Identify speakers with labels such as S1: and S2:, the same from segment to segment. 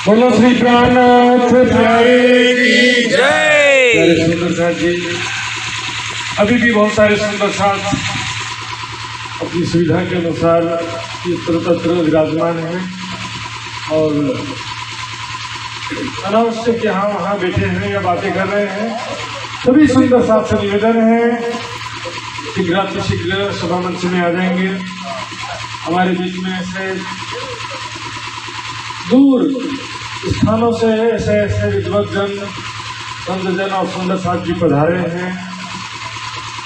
S1: बोलो श्री प्राणनाथ प्यारे की
S2: जय।
S1: प्यारे सुंदर साथ जी, अभी भी बहुत सारे सुंदर साथ अपनी सुविधा के अनुसार यत्र तत्र विराजमान हैं और अनावश्यक यहाँ वहाँ बैठे हैं या बातें कर रहे हैं। सभी सुंदर साथ से निवेदन है शीघ्र सभा मंच में आ जाएंगे। हमारे बीच में ऐसे दूर स्थानों से ऐसे विद्वत जन, संत जन और सुंदर साथ जी पधारे हैं।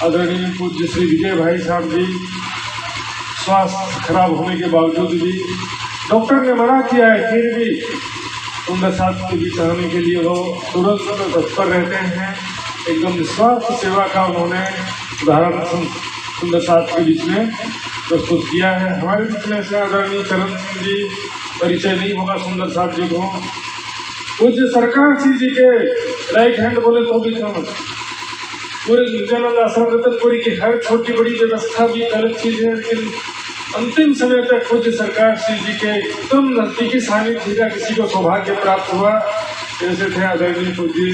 S1: आदरणीय पूज्य श्री विजय भाई साहब जी स्वास्थ्य खराब होने के बावजूद भी डॉक्टर ने मना किया है, फिर भी सुंदर साथ के बीच आने के लिए वो तुरंत तत्पर रहते हैं। एकदम निस्वार्थ सेवा का उन्होंने उदाहरण सुंदर साथ के बीच में प्रस्तुत किया है। हमारे बीच में से आदरणीय चरण सिंह जी, परिचय नहीं होगा सुंदर साथ जी को। पूज्य सरकार सिंह जी के राइट हैंड बोले तो भी समझ, पूरे नित्यानंद आश्रम रतनपुरी की हर छोटी बड़ी व्यवस्था भी गलत चीज है, लेकिन अंतिम समय तक पूज्य सरकार सिंह जी के एकदम नजदीकी सानिध्य का किसी को सौभाग्य प्राप्त हुआ। जैसे थे आदरणीय पूज्य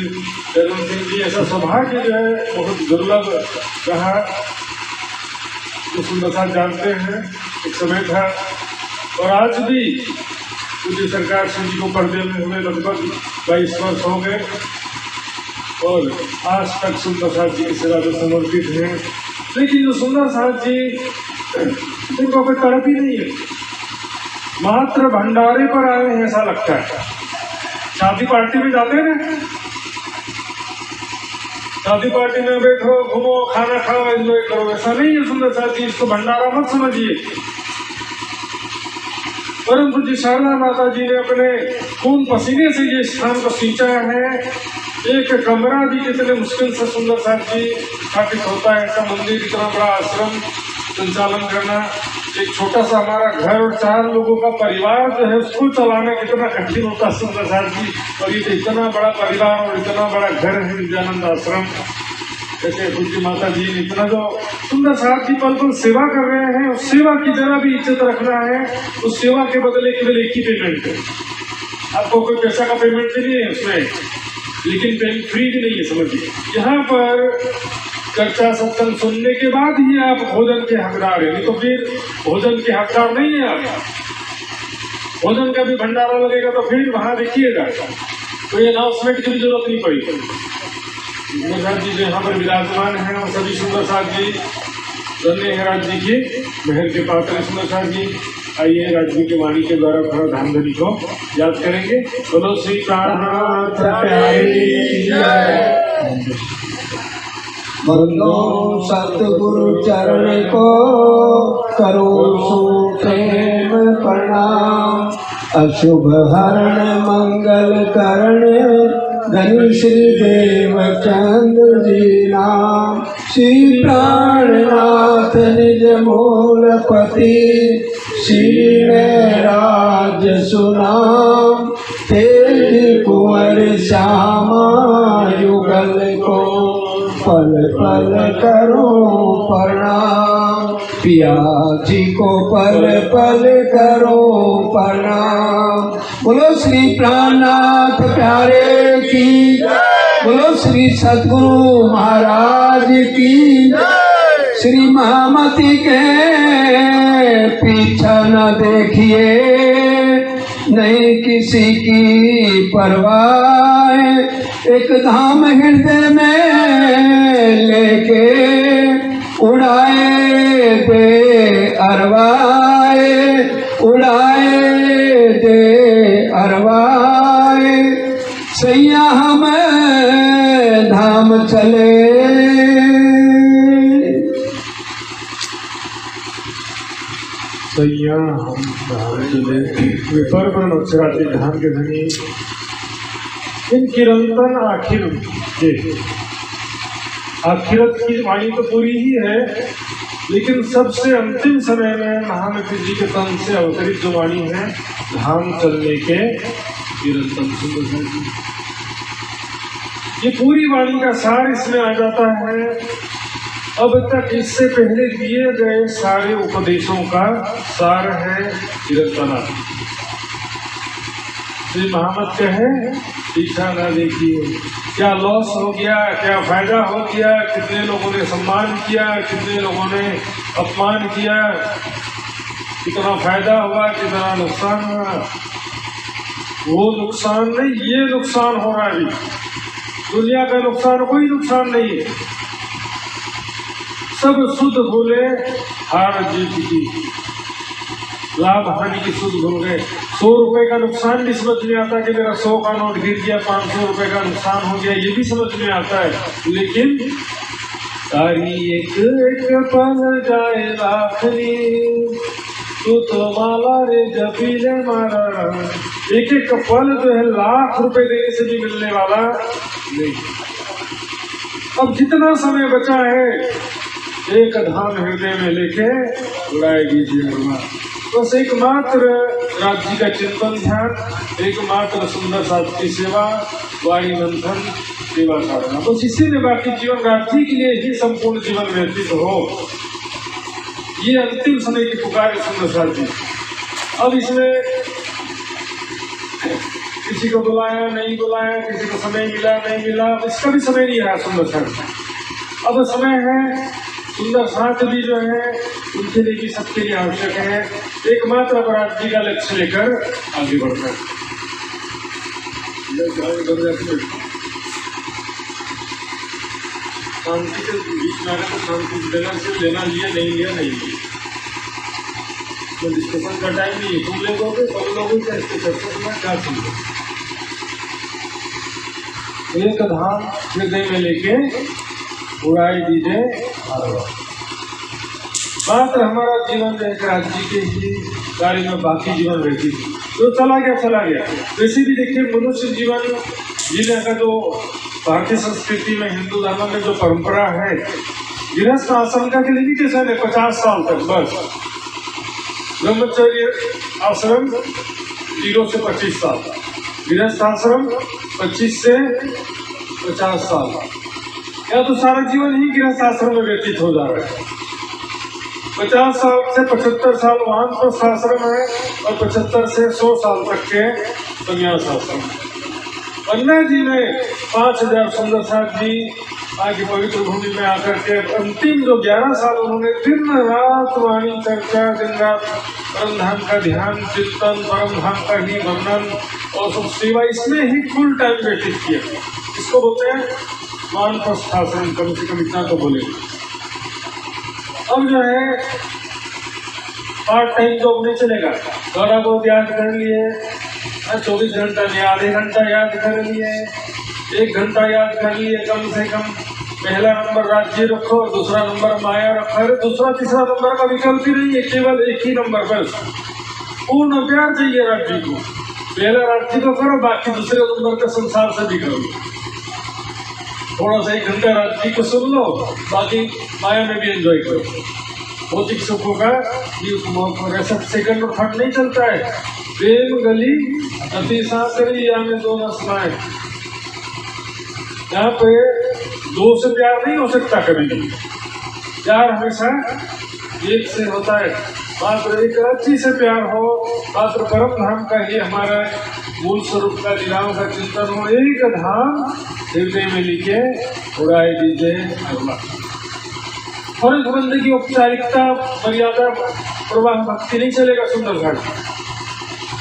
S1: चरण सिंह जी, ऐसा सौभाग्य जो है बहुत दुर्लभ रहा। जो सुंदर साथ जानते हैं एक समय था और आज भी पूज्य सरकार सिंह जी को पर्दे में हुए लगभग 22 वर्ष हो गए और आज तक सुंदर साथ जी की सेवा में समर्पित हैं। लेकिन जो सुंदर साथ जी इनको कोई तड़प ही नहीं है, मात्र भंडारे पर आए हैं ऐसा लगता है। शादी पार्टी में जाते हैं ना, शादी पार्टी में बैठो, घूमो, खाना खाओ, एंजॉय करो, ऐसा नहीं है सुंदर साथ जी। इसको भंडारा मत समझिए। परम पूज्य शारदा माता जी ने अपने खून पसीने से ये स्थान को सींचा है। एक कमरा भी कितने मुश्किल से सुंदर साथ जी स्थापित होता है, ऐसा मंदिर, इतना बड़ा आश्रम संचालन करना, एक छोटा सा हमारा घर और 4 लोगों का परिवार जो है उसको चलाना कितना कठिन होता है सुंदर साथ जी। और ये इतना बड़ा परिवार और इतना बड़ा घर है नित्यानंद आश्रम। जैसे पूज्य माता जी ने इतना जो सुंदर साथ जी पल पल सेवा कर रहे हैं, उस सेवा की जरा भी इज्जत रखना है। उस सेवा के बदले केवल एक ही पेमेंट है, आपको कोई पैसा का पेमेंट भी नहीं है उसमें, लेकिन पेमेंट फ्री भी नहीं है। समझिए, यहाँ पर चर्चा सत्संग सुनने के बाद ही आप भोजन के हकदार हैं, नहीं तो फिर भोजन के हकदार नहीं है आप। भोजन का भी भंडारा लगेगा तो फिर वहां देखिएगा, कोई अनाउंसमेंट की भी जरूरत नहीं पड़ेगी। सुंदर साथ जी जो यहाँ पर विराजमान है और सभी सुंदर साथ जी धन्य है राज जी की महर के पात्र सुंदर साथ जी। आइए राज जी के वाणी के द्वारा थोड़ा धामधनी को याद करेंगे। बोलो श्री प्राणनाथ प्यारे की जय।
S3: बोलो सतगुरु चरण को करो सो प्रेम प्रणाम। अशुभ हरण मंगल करण धनी श्री देव चंद्र जी नाम। श्री प्राणनाथ निज मूलपति श्री राज सुनाम। तेज कुंवर श्यामा युगल को पल पल करो प्रणाम। पिया जी को पल पल करो प्रणाम। बोलो श्री प्राणनाथ प्यारे की, बोलो श्री सतगुरु महाराज की। श्री महामती के पीछा न देखिए, नहीं किसी की परवाह। एक धाम हृदय में लेके उड़ाए दे अरवाए, उड़ाए दे अरवाए। सैया हम धाम चले।
S1: सैया हम धाम चले। विपर पर अक्षराती धाम के धनी इन किरंतन आखिर के आखिरत की वाणी तो पूरी ही है, लेकिन सबसे अंतिम समय में महामती जी के तन से अवतरित जो वाणी है धाम चलने के किरंतन सुंदर। ये पूरी वाणी का सार इसमें आ जाता है। अब तक इससे पहले दिए गए सारे उपदेशों का सार है किरंतना। श्री मोहम्मद कहे पीछा ना देखिए, क्या लॉस हो गया, क्या फायदा हो गया, कितने लोगों ने सम्मान किया, कितने लोगों ने अपमान किया, कितना फायदा हुआ, कितना नुकसान हुआ। वो नुकसान नहीं, ये नुकसान हो रहा है अभी। दुनिया का नुकसान कोई नुकसान नहीं है, सब शुद्ध भूले, हार जीत की, लाभ हानि की शुद्ध भूल गए। 100 रुपए का नुकसान भी समझ में आता है कि मेरा 100 का नोट गिर गया, 500 रुपए का नुकसान हो गया, ये भी समझ में आता है। लेकिन तारी एक एक पल जाए लाखनी, तू तो माला रे जबीले मारा। एक एक पल जो है लाख रुपए देने से भी मिलने वाला नहीं। अब जितना समय बचा है एक धाम हृदय में लेके उड़ाए दीजिए भगवान। बस एकमात्र राज्य का चिंतन ध्यान, एकमात्र सुंदर साथ की सेवा, वाणी मंथन, सेवा साधना, बस इसी में बाकी जीवन राज्य के लिए ही संपूर्ण जीवन व्यतीत हो। ये अंतिम समय की पुकार है सुंदर साथ जी। अब इसमें किसी को बुलाया नहीं बुलाया, किसी को समय मिला नहीं मिला, इसका भी समय नहीं है सुंदर साथ। अब समय है सुंदर साथ भी जो है उनके लिए भी सबके लिए आवश्यक है। एकमात्र अपराध जी का लक्ष्य लेकर आगे बढ़ना है। शांति के बीच में आने को शांति देना से लेना लिया नहीं लिया नहीं लिया, तो डिस्कशन का टाइम नहीं है। तुम लोगों सब लोगों का इसके चर्चा में क्या सुन, एक धाम हृदय में लेके उड़ाई दीजिए। मात्र हमारा जीवन एक राज्य के ही कार्य में बाकी जीवन रहती थी, जो चला गया चला गया। वैसे भी देखिए मनुष्य जीवन जीने का जो भारतीय संस्कृति में, हिंदू धर्म में जो परंपरा है, गृहस्थ आश्रम का लिमिटेशन है 50 साल तक बस। ब्रह्मचर्य आश्रम 0 से 25 साल, गृहस्थ आश्रम 25 से 50 साल, या तो सारा जीवन ही गृहस्थ आश्रम में व्यतीत हो जा रहा है। 50 साल से 75 साल वानप्रस्थ आश्रम है और 75 से 100 साल तक के संन्यास आश्रम है। पन्ना जी में 5000 सुंदर साथ जी आगे पवित्र भूमि में आकर के अंतिम जो 11 साल उन्होंने दिन रात वाणी चर्चा, दिन रात परम धाम का ध्यान चिंतन, परम धाम का ही वर्णन और सब सेवा, इसमें ही फुल टाइम व्यतीत किया। इसको बोलते हैं वानप्रस्थ आश्रम, कम से कम इतना तो बोले। अब जो है पार्ट टाइम जॉब नहीं चलेगा, थोड़ा बहुत याद कर लिए, 24 घंटा नहीं, आधे घंटा याद कर लिए, 1 घंटा याद कर लिए, कम से कम पहला नंबर राज्य रखो, दूसरा नंबर माया रखो। अरे दूसरा तीसरा नंबर का विकल्प ही नहीं है, केवल एक ही नंबर बस। पूर्ण प्यार चाहिए राज्य को, पहला राज्य को करो, बाकी दूसरे नंबर का संसार से भी करो। थोड़ा सा 1 घंटा राज्य को सुन लो, बाकी माया में भी एंजॉय करो। भौतिक सुखों का ये उपभोग, ऐसा सेकंड और थर्ड नहीं चलता है। प्रेम गली अति साकरी या में दो न सुनाए, यहाँ पे दो से प्यार नहीं हो सकता कभी भी। प्यार हमेशा एक से होता है, मात्र एक अच्छी से प्यार हो, मात्र परम धाम का ही हमारा मूल स्वरूप का लीलाओं का चिंतन हो। एक धाम हृदय में लिखे उड़ाए दीजिए फर्ज बंदे की औपचारिकता मर्यादा प्रवाह भक्ति नहीं चलेगा। सुंदर घाट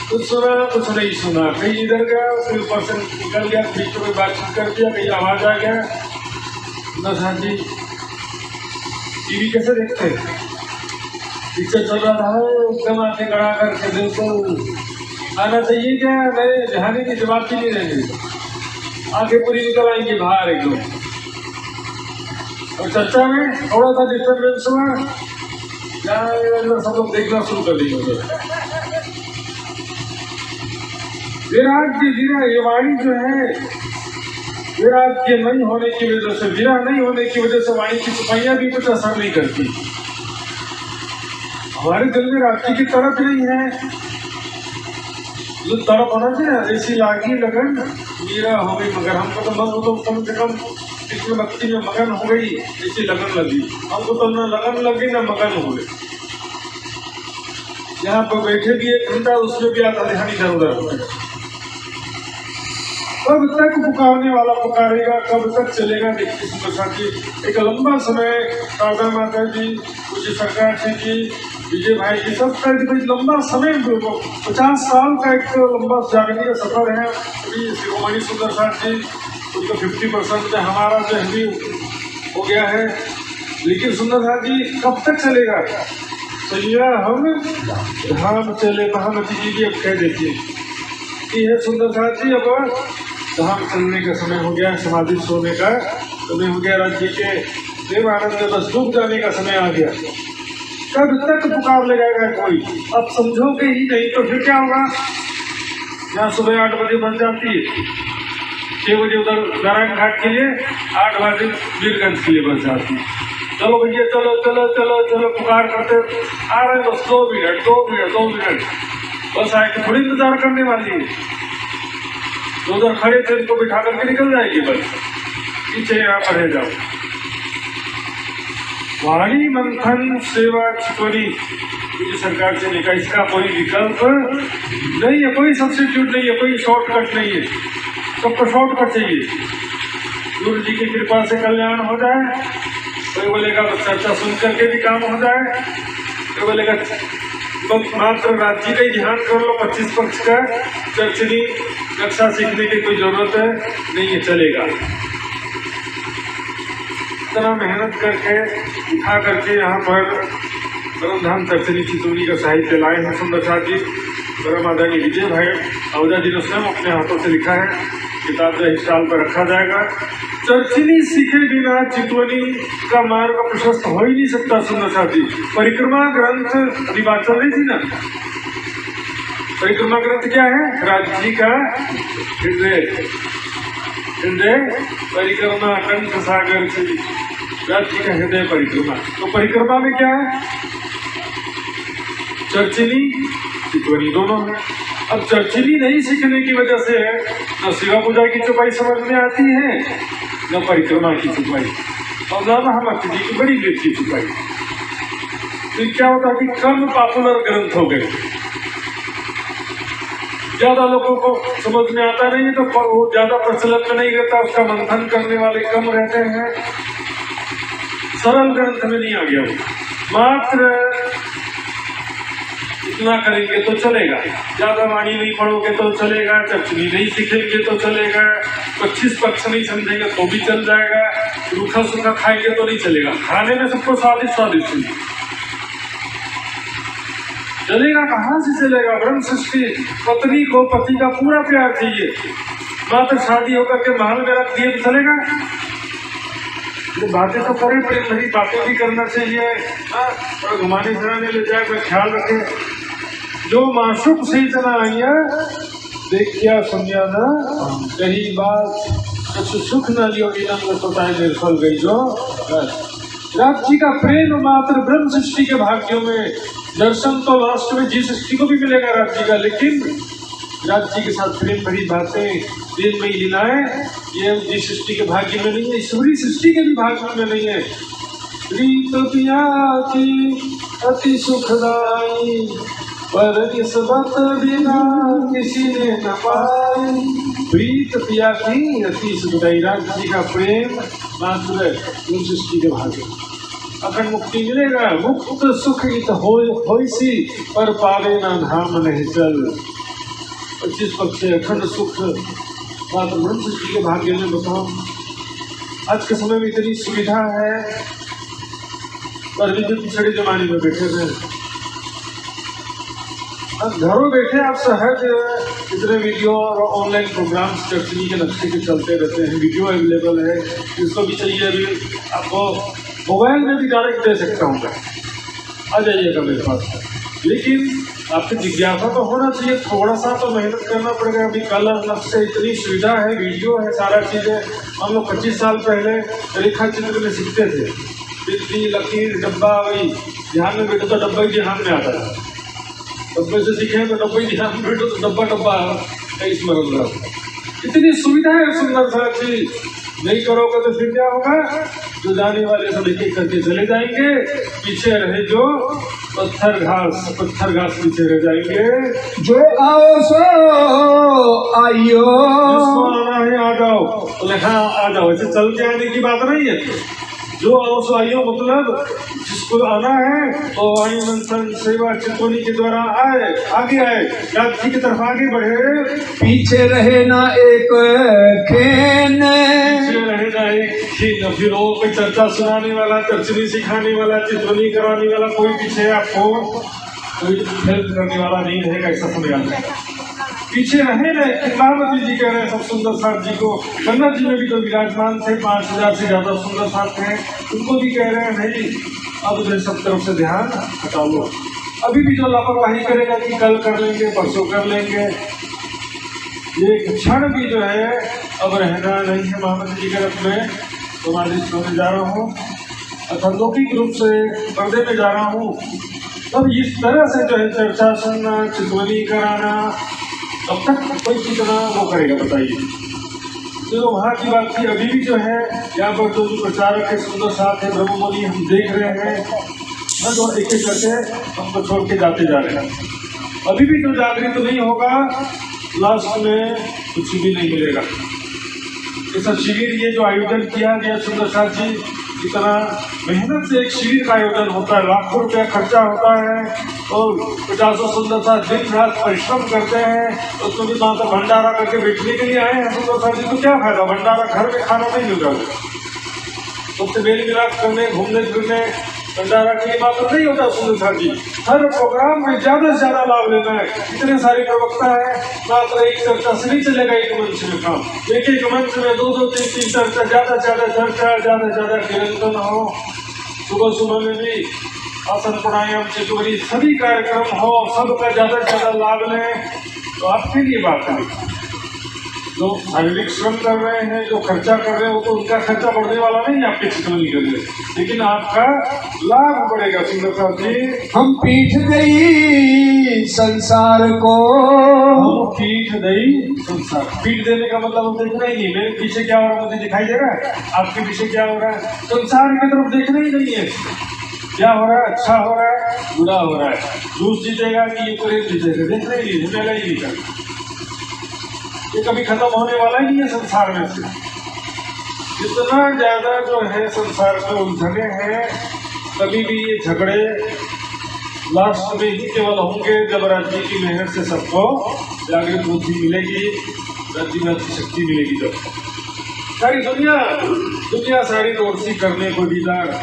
S1: कुछ सुना कुछ नहीं सुना, कहीं इधर गया कोई पर्सन निकल गया, बीच में बातचीत कर दिया, कहीं आवाज आ गया। सुंदर जी टीवी कैसे देखते हैं, पिक्चर चल रहा था एकदम आके गड़ा करके देखो आना चाहिए क्या, नहीं ध्यान ही नहीं, जवाब ही नहीं रहेंगे, आंखें पूरी निकल आएंगी बाहर एकदम। और चर्चा में थोड़ा सा डिस्टर्बेंस हुआ, सब लोग देखना शुरू कर देंगे। विराट की वीरा ये वाणी जो है, विराट के नहीं होने की वजह से, वीरा नहीं होने की वजह से वाणी की सफाइयां भी कुछ असर नहीं करती। हमारे दिल में रात्रि की तड़प नहीं है, जो तड़प होना चाहिए ऐसी लागी लगन वीरा हो गई, मगर हमको तो मन तो कम से कम इसमें भक्ति में मगन हो गई, ऐसी लगन लगी। हमको तो न लगन लगी न मगन हो गई। यहाँ पर बैठे भी 1 घंटा, उसमें भी आधा ध्यान इधर उधर हो गया। कब तक पुकारने वाला पुकारेगा, कब तक चलेगा। देखिए सुंदर साथी, एक लंबा समय राधा माता जी, पूज्य सरकार जी, विजय भाई जी, सब का लंबा समय 50 साल का एक लंबा जागने का सफर है। अभी शिरोमणि सुंदर साथ जी उनको 50% हमारा जो है हो गया है, लेकिन सुंदर साथ जी कब तक चलेगा। तो यह हम धाम चले महामती जी भी अब कह देती है सुंदर साथ जी, अब धाम चलने का समय हो गया, समाधि सोने का समय हो गया, राज्य के देव आनंद में बस डूब जाने का समय आ गया। कब तक पुकार लगाएगा कोई, अब समझोगे ही नहीं तो फिर क्या होगा। यहाँ सुबह 8 बजे बन जाती है, 6 बजे उधर नारायण घाट के लिए, 8 बजे वीरगंज के लिए बस जाती है। चलो भैया चलो चलो चलो चलो पुकार करते आ रहे हैं, बस 2 मिनट बस आए कि थोड़ी इंतजार करने वाली है। तो उधर खड़े थे उनको बिठा करके निकल जाएगी बस, पीछे यहाँ पढ़े जाओ। वाणी मंथन सेवा चितवनी सरकार से लिखा, इसका कोई विकल्प नहीं है, कोई सब्सिट्यूट नहीं है, कोई शॉर्टकट नहीं है, सबको शॉर्टकट चाहिए। गुरु जी की कृपा से कल्याण हो जाए, कोई बोलेगा चर्चा सुन करके भी काम हो जाए, कोई बोलेगा मात्र राज्य का ही ध्यान कर लो, 25 पक्ष का चर्चनी नक्शा सीखने की कोई जरूरत नहीं है, चलेगा। इतना मेहनत करके उठा करके यहाँ पर परमधाम चर्चनी चितौनी का साहित्य लाए हैं सुंदर साथ जी। परम आदरणीय विजय भाई अवधा जी ने स्वयं अपने हाथों से लिखा है, किताब जो स्टॉल पर रखा जाएगा। चर्चनी सीखे बिना चितवनी का मार्ग प्रशस्त हो ही नहीं सकता सुंदर साथ जी। परिक्रमा ग्रंथ अभी बात चल रही थी ना, परिक्रमा ग्रंथ क्या है, राज्य का हृदय परिक्रमा, कंठ सागर से राज्य का हृदय परिक्रमा। तो परिक्रमा में क्या है, चर्चनी चितवनी दोनों है। अब चर्चनी नहीं सीखने की वजह से न शिवा पूजा की चौपाई समझ में आती है, न परिक्रमा की चौपाई, और न महामती जी की बड़ी लेट की चौपाई। फिर क्या होता है कि कम पॉपुलर ग्रंथ हो गए, ज्यादा लोगों को समझ में आता नहीं है, तो वो ज्यादा प्रचलन में नहीं रहता, उसका मंथन करने वाले कम रहते हैं, सरल ग्रंथ में नहीं आ गया वो। मात्र इतना करेंगे तो चलेगा, ज्यादा वाणी नहीं पढ़ोगे तो चलेगा, चर्चनी नहीं सीखेंगे तो चलेगा, 25 पक्ष नहीं समझेंगे तो भी चल जाएगा, रूखा सूखा खाएंगे तो नहीं चलेगा, खाने में सबको स्वादिष्ट चलेगा, कहाँ से चलेगा। ब्रह्म सृष्टि, पत्नी को पति का पूरा प्यार चाहिए, मात्र शादी होकर के महल में रख दिए तो चलेगा। तो बातें तो करे, प्रेम भरी बातें भी करना चाहिए, और घुमाने फिराने ले जाए कोई ख्याल रखे। जो माशुक से इतना आइया देखिया सुनिया ना कही बात, सुख न लियो इनंग सोताए निर्फल गई जो। राज्य का प्रेम मात्र ब्रह्म सृष्टि के भाग्यों में, दर्शन तो लास्ट में जी सृष्टि को भी मिलेगा राज्य का, लेकिन राज्य के साथ प्रेम भरी बातें, प्रेम में लीलाएं, ये जी सृष्टि के भाग्य में नहीं है, ईश्वरी सृष्टि के भी भाग्य में नहीं है। प्रीत पिया की अति सुखदाई, पर इस बात बिना किसी ने न पाई। प्रीत पिया की अति सुखदाई, राज्य का प्रेम मात्र जी सृष्टि के भाग्य। अखंड मुक्ति मिलेगा, मुक्त सुख इत होइसी, पर पावे ना धाम नहीं चल। 25 पक्ष से अखंड सुख मात्र ब्रह्म सृष्टि के भाग्य में। बताओ आज के समय में इतनी सुविधा है, पर भी जो पिछड़े जमाने में बैठे थे, अब घरों बैठे आप सहज इतने वीडियो और ऑनलाइन प्रोग्राम्स चर्चनी के नक्शे के चलते रहते हैं, वीडियो अवेलेबल है, जिसको भी चाहिए अभी आपको मोबाइल में भी डायरेक्ट दे सकता हूँ मैं, आ जाइएगा मेरे पास। लेकिन आपकी जिज्ञासा तो होना चाहिए, थोड़ा सा तो मेहनत करना पड़ेगा। अभी कलर नक्शे इतनी सुविधा है, वीडियो है, सारा चीज़ें। हम लोग 25 साल पहले रेखा चित्र में सीखते थे, बिल्ली लकीर डब्बा, वही ध्यान में बैठो तो डब्बा ही ध्यान में आता था, डब्बे से सीखे तो डब्बा ही ध्यान में बैठो तो डब्बा डब्बा स्मरण रहा। इतनी सुविधा है सुंदर सा चीज, नहीं करोगे तो फिर क्या होगा, जो जाने वाले सब एक एक करके चले जाएंगे, पीछे रहे जो पत्थर घास नीचे रह जाएंगे।
S3: जो आओ सो आइयो,
S1: जिसको आना है आ जाओ, बोले हाँ आ जाओ, ऐसे चल के आने की बात नहीं है। जो आओ सो आइयो मतलब जिसको आना है तो आई मंथन सेवा चितौनी के द्वारा आए, आगे आए, यात्री की तरफ आगे बढ़े,
S3: पीछे रहे ना एक खेन,
S1: पीछे रहे ना एक खीन। फिर वो कोई चर्चा सुनाने वाला, चर्चनी सिखाने वाला, चितौनी कराने वाला कोई पीछे आपको कोई हेल्प करने वाला नहीं रहेगा, ऐसा समझ। पीछे रहे ना, महावती जी कह रहे हैं सब सुंदर साथ जी को, गंगा जी में भी तो विराजमान थे, 5000 से ज्यादा सुंदर साथ थे, उनको भी कह रहे हैं नहीं अब जो सब तरफ से ध्यान हटा लो। अभी भी जो लापरवाही करेगा कि कल कर लेंगे, परसों कर लेंगे, ये क्षण भी जो है अब रहना नहीं है। महावती जी के रथ में समाधिस्थ होने जा रहा हूँ, अर्थात लौकिक रूप से पर्दे में जा रहा हूँ। तब इस तरह से जो है चर्चा सुनना, चितौनी कराना, अब तक कोई कितना वो करेगा बताइए। तो वहाँ की बात थी। अभी भी जो है यहाँ पर जो प्रचारक है सुंदर साथ है ब्रह्ममुनि, हम देख रहे हैं ना, जो एक एक करके हमको छोड़ के जाते जा रहे हैं। अभी भी जो जागृत नहीं होगा लास्ट में कुछ भी नहीं मिलेगा। ऐसा शिविर ये जो आयोजन किया गया सुंदर साथ जी, इतना मेहनत से एक शिविर का आयोजन होता है, लाखों रुपया खर्चा होता है और 50 सुंदर साथ दिन रात परिश्रम करते हैं। तो उसमें भी वहाँ पर भंडारा करके बैठने के लिए आए हैं सुंदर साथ जी, तो क्या फायदा, भंडारा घर में खाना नहीं मिल रहा है। सबसे मेल मिलाप करने, घूमने फिरने, भंडारा के लिए मात्र नहीं होता सुंदर साथ जी। हर प्रोग्राम में ज्यादा से ज्यादा लाभ लेना है। इतने सारे प्रवक्ता है, मात्र एक चर्चा से नहीं चलेगा एक मंच में काम। एक एक मंच में 2-2, 3-3 चर्चा, ज्यादा से ज्यादा चर्चा, ज्यादा से ज्यादा कीर्तन हो, सुबह सुबह में भी आसन प्राणायाम चितौनी सभी कार्यक्रम हो, सबका ज्यादा से ज्यादा लाभ लें। तो आपके लिए बात है, जो शारीरिक श्रम कर रहे हैं, जो खर्चा कर रहे हो, तो उनका खर्चा बढ़ने वाला नहीं है आपके चितौनी के लिए, लेकिन आपका लाभ बढ़ेगा सुंदर साथ जी।
S3: हम पीठ गई संसार को,
S1: हम पीठ दई संसार। पीठ देने का मतलब हम देखना ही नहीं, मेरे पीछे क्या हो रहा है मुझे दिखाई दे रहा है, आपके पीछे क्या हो रहा है, संसार की तरफ देखना ही नहीं है। क्या हो रहा है, अच्छा हो रहा है, बुरा हो रहा है, रूस जीतेगा कि यूक्रेन जीतेगा, देखना ही नहीं, होने ही नहीं करना। ये कभी खत्म होने वाला ही नहीं है संसार में से। जितना ज्यादा जो है संसार में उलझने हैं, कभी भी ये झगड़े लास्ट में ही केवल होंगे जब राज्य की मेहनत से सबको जागृत बुद्धि मिलेगी, राज्य में अच्छी शक्ति मिलेगी। जब सारी दुनिया सारी दोषी करने को दीदार,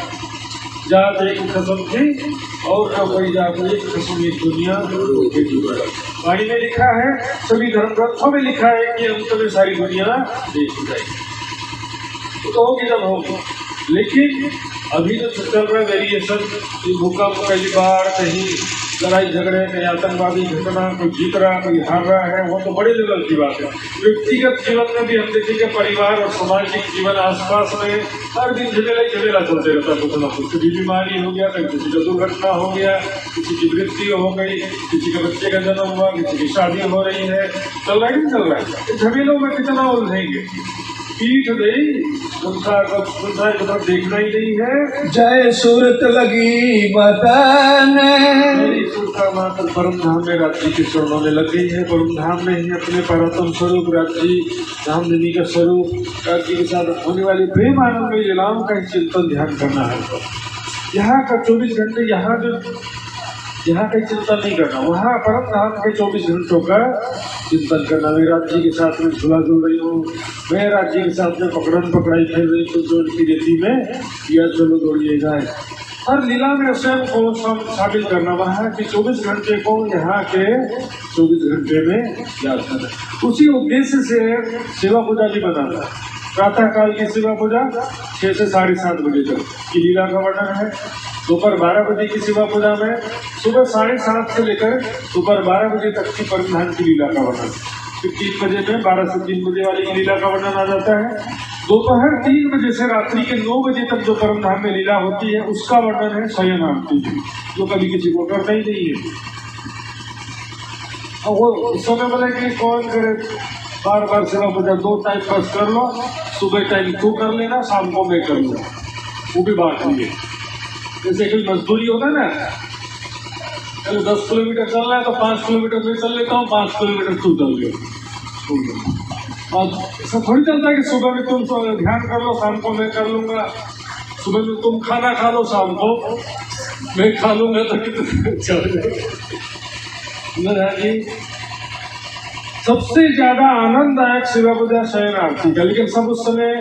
S1: जात एक कसम थी और अब वही जात एक कसम एक दुनिया। वाणी में लिखा है, सभी धर्म ग्रंथों में लिखा है कि अंत में सारी दुनिया देख जाएगी, तो होगी जब होगी। लेकिन अभी जो चल रहा है वेरिएशन, भूकंप, कहीं बाढ़, कहीं लड़ाई झगड़े, कहीं आतंकवादी घटना, कोई जीत रहा कोई हार रहा है, वो तो बड़े लेवल की बात है। व्यक्तिगत जीवन में भी हम देखेंगे, परिवार और सामाजिक जीवन आसपास में हर दिन झमेला चलते रहता है। कुछ ना कुछ, कभी बीमारी हो गया, कभी किसी का दुर्घटना हो गया, किसी की मृत्यु हो गई, किसी के बच्चे का जन्म हुआ, किसी की शादी हो रही है, चल रहा है नहीं चल रहा है। झमेलों में कितना उलझेंगे। पीठ गई संसार की तरफ देखना ही नहीं है।
S3: जय सूरत लगी बतन,
S1: मेरी सुरता मात्र परम धाम में राज्य के चरणों में लग गई है। परम धाम में ही अपने परतम स्वरूप राज्य धामनी का स्वरूप राज्य के साथ होने वाली प्रेम आनंद में लीलाओं का चिंतन ध्यान करना है। यहाँ का 24 घंटे यहाँ कहीं चिंतन नहीं करना, वहाँ परम धाम के 24 घंटों का चिंतन करना। मैं राज्य के साथ में झूला झूल रही हूँ, मैं राज्य के साथ में पकड़न पकड़ाई खेल रही हूँ, जो की रेती में या चलो दौड़िए जाए। हर लीला में स्वयं को शामिल करना, वहाँ के 24 घंटे को यहाँ के 24 घंटे में याद करना। उसी उद्देश्य से सेवा पूजा भी बनाना। प्रातः काल की सेवा पूजा 6 से 7:30 बजे तक की लीला का वर्णन है। दोपहर 12 बजे की सेवा पूजा में सुबह 7:30 से लेकर दोपहर 12 बजे तक की परमधाम की लीला का वर्णन। फिर 3 बजे में 12 से 3 बजे वाली की लीला का वर्णन आ जाता है। दोपहर 3 बजे से रात्रि के 9 बजे तक जो परमधाम में लीला होती है उसका वर्णन है शयन आरती, जो कभी किसी को करना ही नहीं है। और वो उस समय बोले कि कौन करे, बार सेवा पूजा 2 टाइम बस कर लो, सुबह टाइम तू कर लेना, शाम को मैं कर लूँ, वो भी बात नहीं है। जैसे कोई मजदूरी होता है ना, चलो 10 किलोमीटर चलना है तो 5 किलोमीटर में चल लेता हूँ, 5 किलोमीटर तू चल ले। और ऐसा थोड़ी चलता है कि सुबह में तुम ध्यान कर लो, शाम को मैं कर लूंगा। सुबह में तुम खाना खा लो, शाम को मैं खा लूंगा, तो कितने चल जी। सबसे ज्यादा आनंददायक शिवा पूजा शयन आरती का, लेकिन सब उस समय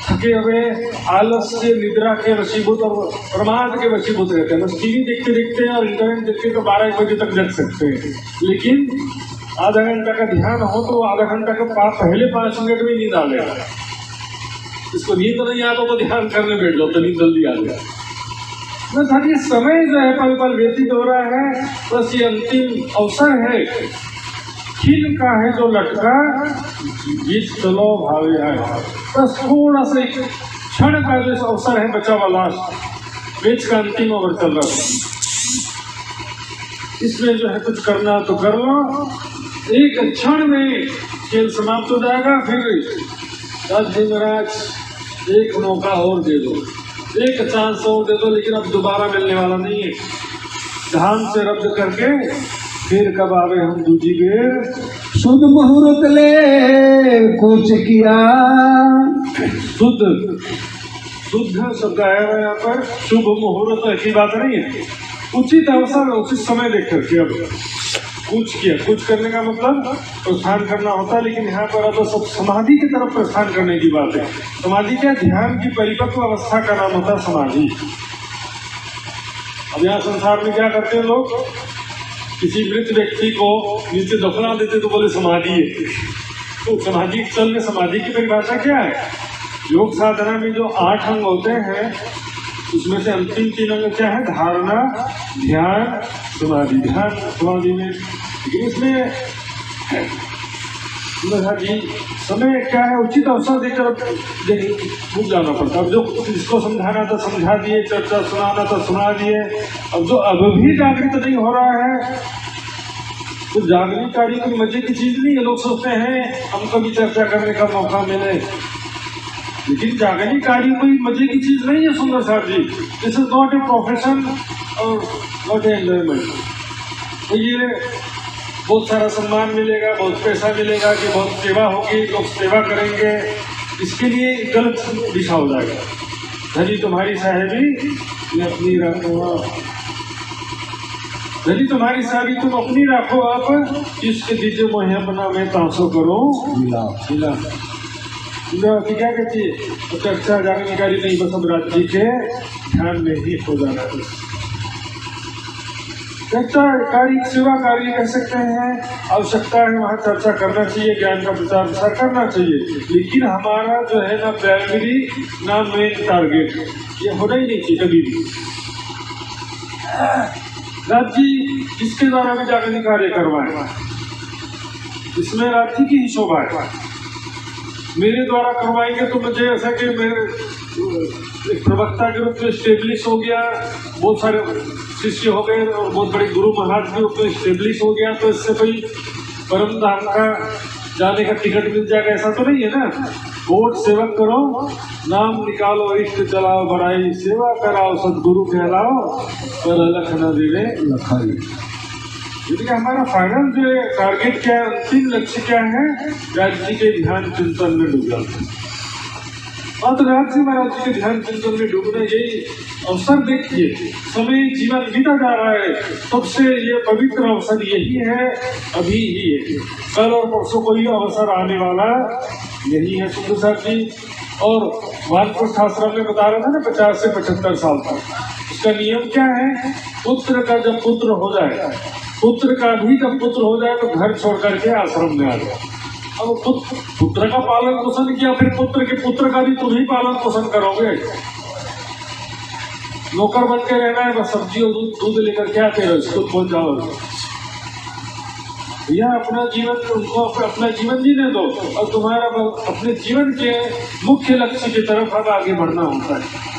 S1: थके हुए, आलस्य, निद्रा के वशीभूत और प्रमाद के वशीभूत रहते हैं। बस टीवी देखते देखते और इंटरनेट देखते तो 12-1 बजे तक जग सकते हैं, लेकिन आधा घंटा का ध्यान हो तो आधा घंटा के पहले 5 मिनट में नींद आ जाएगा। इसको नींद नहीं आता तो ध्यान करने बैठ जाओ तो नींद जल्दी आ जाए। बस ये समय जो है पल पल व्यतीत हो रहा है, बस ये अंतिम अवसर है। खिल का है जो लटका, बीच चलो भावे है। बस थोड़ा सा एक क्षण का जो अवसर है बचा हुआ, लास्ट बीच का अंतिम ओवर चल रहा है, इसमें जो है कुछ करना तो कर लो। एक क्षण में खेल समाप्त हो जाएगा। फिर राज महाराज एक मौका और दे दो, एक चांस और दे दो, लेकिन अब दोबारा मिलने वाला नहीं है। ध्यान से रद्द करके फिर कब आवे हम दूजी बेर।
S3: शुद्ध मुहूर्त ले कुछ किया।
S1: शुद्ध शब्द आया है यहाँ पर, शुभ मुहूर्त तो ऐसी बात नहीं है। उचित अवसर, उचित समय देख करके अब कुछ करने का मतलब प्रस्थान करना होता है, लेकिन यहाँ पर अब सब समाधि की तरफ प्रस्थान करने की बात है। समाधि क्या, ध्यान की परिपक्व अवस्था का नाम होता है समाधि। अब यहाँ संसार में क्या करते हैं लोग, किसी मृत व्यक्ति को नीचे दफना देते तो बोले समाधि है। तो समाधि चल में समाधि की परिभाषा क्या है? योग साधना में जो 8 अंग होते हैं उसमें से अंतिम 3 अंग क्या है? धारणा, ध्यान, समाधि। ध्यान समाधि में, लेकिन इसमें जी समय क्या है, उचित अवसर देकर भूल जाना पड़ता। अब जो जिसको समझाना था समझा दिए, चर्चा सुनाना था सुना दिए। अब जो अब भी जागृत नहीं हो रहा है, तो जागृत कार्य कोई मजे की चीज नहीं है। लोग सोचते हैं हमको भी चर्चा करने का मौका मिले, लेकिन जागृत कार्य कोई मजे की चीज नहीं है सुंदर साहब ji. This is not a profession और नॉट ए एंजॉयमेंट। तो ये बहुत सारा सम्मान मिलेगा, बहुत पैसा मिलेगा, कि बहुत सेवा होगी, लोग सेवा करेंगे, इसके लिए गलत दिशा हो जाएगा। धनी तुम्हारी साहेबी मैं अपनी रखूँगा, धनी तुम्हारी साहेबी तुम अपनी रखो, आप इसके दीजिए मोहे अपना मैं तांसो करो मिला। क्या कहती है, तो चर्चा जानकारी नहीं, बस अब राज्य के ध्यान में ही हो जाना है। चर्चा कार्य, सेवा कार्य कह सकते हैं। आवश्यकता है वहाँ चर्चा करना चाहिए, ज्ञान का प्रचार प्रसार करना चाहिए, लेकिन हमारा जो है ना प्राइमरी ना मेन टारगेट ये होना ही नहीं चाहिए कभी भी। राज्य जिसके द्वारा भी जागृति कार्य करवाए, इसमें राज्य की ही शोभा है। मेरे द्वारा करवाएंगे तो मुझे ऐसा कि मेरे एक प्रवक्ता के रूप में स्टेब्लिश हो गया, बहुत सारे शिष्य हो गए और बहुत बड़े गुरु महाराज के रूप में स्टेब्लिश हो गया, तो इससे कोई परम धाम का जाने का टिकट मिल जाएगा, ऐसा तो नहीं है ना। वोट सेवक करो, नाम निकालो, इष्ट चलाओ, बड़ाई सेवा कराओ, सदगुरु कहलाओ, पर अलख न देवे लखाई। यदि हमारा फाइनल जो है टारगेट क्या है, अंतिम लक्ष्य क्या है, राज्य के ध्यान चिंतन में डूब जाते हैं। और तो राज्य महाराज जी के ध्यान चिंतन में डूबने यही अवसर देखिए, समय जीवन बीता जा रहा है, सबसे ये पवित्र अवसर यही है, अभी ही है। कल और परसों को ये अवसर आने वाला यही है। सुंदर साहब जी और वानप्रस्थ आश्रम में बता रहा था ना 50 से 75 साल तक, उसका नियम क्या है, पुत्र का जब पुत्र हो जाए, पुत्र का भी जब पुत्र हो जाए तो घर छोड़ करके आश्रम में आ जाए। अब पुत्र का पालन पोषण किया, फिर पुत्र के पुत्र का भी तुम ही पालन पोषण करोगे। नौकर बन के रहना है, बस सब्जी और दूध लेकर के आते रहो, स्कूल पहुंच जाओ। भैया अपना जीवन, उनको अपना जीवन जीने दो, और तुम्हारा अपने जीवन के मुख्य लक्ष्य की तरफ अब आगे बढ़ना होता है।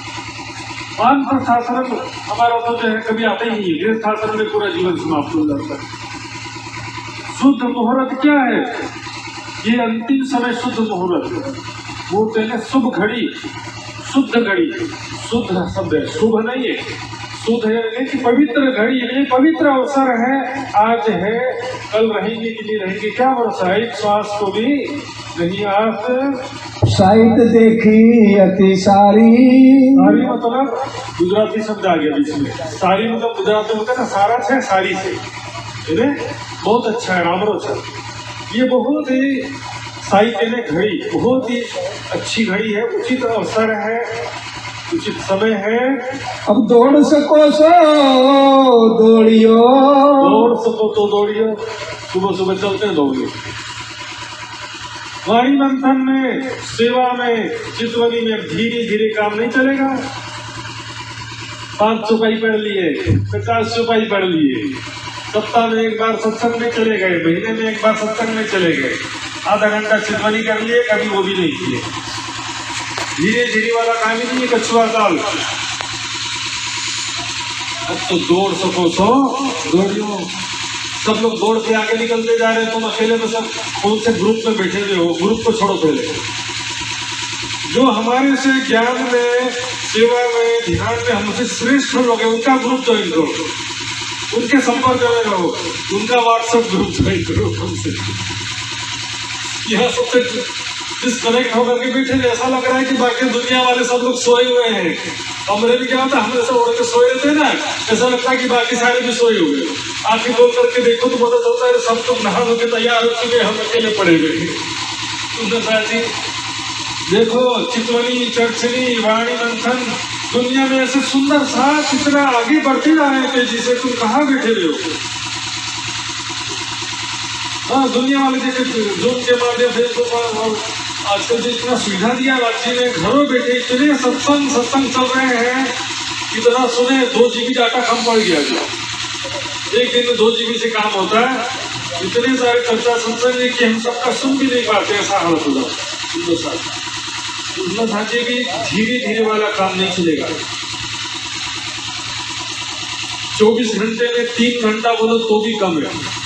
S1: वानप्रस्थ आश्रम हमारा तो जो है कभी आता ही नहीं है, गृहस्थ आश्रम में पूरा जीवन समाप्त हो जाता है। शुद्ध मुहूर्त क्या है, ये अंतिम समय शुद्ध मुहूर्त। मुहूर्त है शुभ घड़ी, शुद्ध घड़ी, शुद्ध शब्द है, शुभ नहीं है, शुद्ध है यानी कि पवित्र घड़ी है, पवित्र अवसर है। आज है, कल रहेंगे कि नहीं रहेंगे क्या भरोसा, एक श्वास को भी नहीं। आप
S3: साहित्य देखी अति सारी।
S1: सारी मतलब गुजराती शब्द आ गया बीच में। सारी मतलब गुजराती में होता है ना, सारा है सारी से, है बहुत अच्छा है रामरो सर। ये बहुत ही साहित्य में घड़ी बहुत ही अच्छी घड़ी है, उचित अवसर है, उचित समय है।
S3: अब दौड़ सको सो दौड़ियो,
S1: दौड़ सको तो दौड़ियो, सुबह सुबह चलते हैं दौड़ियो। वाणी मंथन में, सेवा में, चितवनी में धीरे धीरे काम नहीं चलेगा। 5 चौपाई पढ़ लिए, 50 चौपाई पढ़ लिए, सप्ताह में एक बार सत्संग में चले गए, महीने में एक बार सत्संग में चले गए, आधा घंटा चितवनी कर लिए, कभी वो भी नहीं किए। धीरे धीरे वाला काम ही नहीं है, कछुआ काल। अब तो दौड़ सको सो दौड़ियो। सब लोग दौड़ के आगे निकलते जा रहे हैं, तुम अकेले में सब कौन से ग्रुप में बैठे हुए हो? ग्रुप को छोड़ो पहले। जो हमारे से ज्ञान में, सेवा में, ध्यान में हमसे श्रेष्ठ लोग हैं, उनका ग्रुप ज्वाइन करो, उनके संपर्क में रहो, उनका व्हाट्सएप ग्रुप ज्वाइन करो। हमसे यहाँ सबसे डिस्कनेक्ट होकर के बैठे, ऐसा लग रहा है कि बाकी दुनिया वाले सब लोग सोए हुए हैं। कमरे में क्या होता है, हम ऐसा ओढ़ के सोए रहते हैं ना, ऐसा लगता है कि बाकी सारे भी सोए हुए। आंखें खोल करके देखो तो पता चलता है सब लोग नहा धो के तैयार हो चुके, हम अकेले पड़े हुए। सुंदरता जी देखो, चितवनी, चर्चनी, वाणी मंथन, दुनिया में ऐसे सुंदर सा कितना आगे बढ़ते जा रहे हैं तेजी से, तुम कहाँ बैठे हुए हो? हाँ, दुनिया वाले जैसे जूम के माध्यम से आजकल जो इतना सुविधा दिया राज्य में, घरों बैठे इतने सत्संग चल रहे हैं, इतना सुने 2 GB डाटा कम पड़ गया। एक दिन में 2 GB से काम होता है, इतने सारे चर्चा सत्संग है कि हम सबका सुन भी नहीं पाते, ऐसा हालत हो जाता है। सुंदर साथी भी धीरे धीरे वाला काम नहीं चलेगा। 24 घंटे में 3 घंटा बोलो तो भी कम है।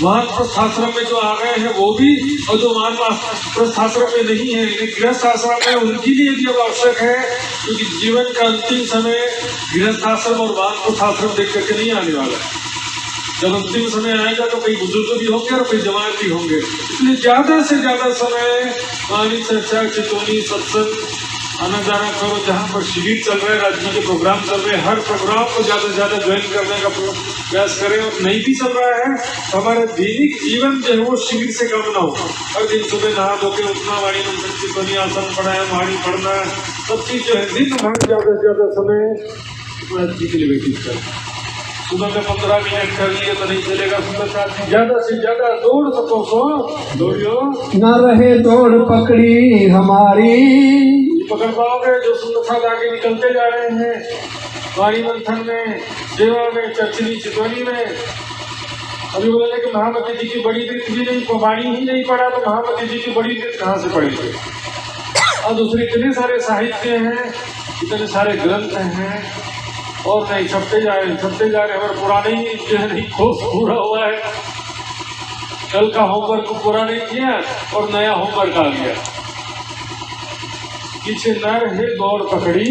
S1: महान प्रस्थाश्रम में जो आ गए हैं वो भी, और जो महान प्रस्थाश्रम में नहीं है, गृहस्थ आश्रम में, उनके लिए भी अब आवश्यक है, क्योंकि जीवन का अंतिम समय गृहस्थ आश्रम और महान प्रस्थाश्रम देख करके नहीं आने वाला। जब अंतिम समय आएगा तो कई बुजुर्ग भी होंगे और कई जवान भी होंगे, इसलिए ज्यादा से ज्यादा समय वाणी, चर्चा, चितवनी, सत्संग आना जाना करो। जहाँ पर शिविर चल रहे हैं, राज्य के प्रोग्राम चल रहे हैं, हर प्रोग्राम को ज्यादा से ज्यादा ज्वाइन करने का प्रयास करें। और नहीं भी चल रहा है तो हमारा दैनिक जीवन जो है वो शिविर से कम ना हो। हर दिन सुबह नहा धो के उठना, वाणी मंथन, चितवनी, आसन पढ़ाया, वाणी पढ़ना, सब चीज जो है दिन भर ज्यादा से ज्यादा समय राज्य के लिए व्यतीत करें। सुबह में 15 मिनट कर लिए तो नहीं चलेगा। सुबह साथ ज्यादा से ज्यादा दौड़ सको सो दौड़ियो।
S3: न रहे दौड़ पकड़ी हमारी,
S1: पकड़ पाओगे जो सुंदर साथ आगे निकलते जा रहे हैं, वाणी मंथन में, सेवा में, चर्चनी, चितवनी में। अभी बोले कि महामती जी की बड़ी रीत भी नहीं, वाणी ही नहीं पढ़ा तो महामती जी की बड़ी रीत कहाँ से पढ़ेंगे? और दूसरे इतने सारे साहित्य हैं, इतने सारे ग्रंथ हैं, और नहीं छपते जा रहे हमारे पुराने ही जो है नहीं कोर्स पूरा हुआ है। कल का होमवर्क पूरा नहीं किया और नया होमवर्क आ गया। पीछे न रहे दौड़ पकड़ी,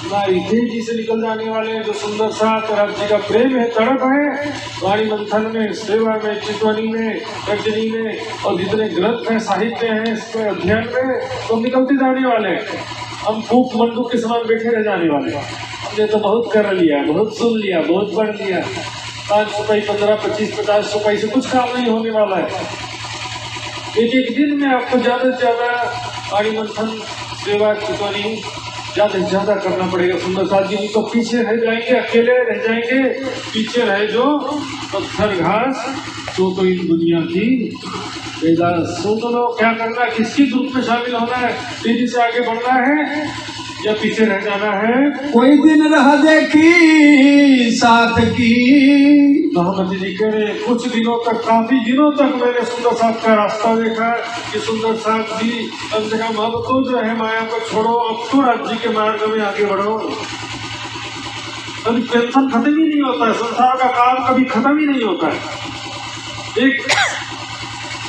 S1: नारी तेजी से निकल जाने वाले हैं। जो सुंदर सा राज्य का प्रेम है, तड़प है, वाणी मंथन में, सेवा में, चितवनी में, चर्चनी में, और जितने ग्रंथ हैं, साहित्य हैं, इसमें अध्ययन में तो निकलते जाने वाले हैं। हम फूक मंडूक के समान बैठे रह जाने वाले हैं। हमने तो बहुत कर लिया, बहुत सुन लिया, बहुत पढ़ लिया। 5 रुपये, 15, 25, 50 रुपये से कुछ काम नहीं होने वाला है। एक दिन में आपको ज्यादा से ज्यादा वाणी मंथन, सेवा, चितवनी ज्यादा से ज्यादा करना पड़ेगा। सुंदर साथ जी तो पीछे रह जाएंगे, अकेले रह जाएंगे। पीछे रहे जो पत्थर घास, तो इन दुनिया की सोच लो क्या करना है, किसकी ग्रुप में शामिल होना है, तेजी से आगे बढ़ना है या पीछे रह जाना है।
S3: कोई दिन रह देखी साथ की,
S1: महामती जी कह रहे कुछ दिनों तक, काफी दिनों तक मैंने सुंदर साथ का रास्ता देखा कि सुंदर साथ जी कम से कम अब तो जो है माया को छोड़ो, अब तो राज्य के मार्ग में आगे बढ़ो। कभी टेंशन खत्म ही नहीं होता है, संसार का काम कभी खत्म ही नहीं होता है। एक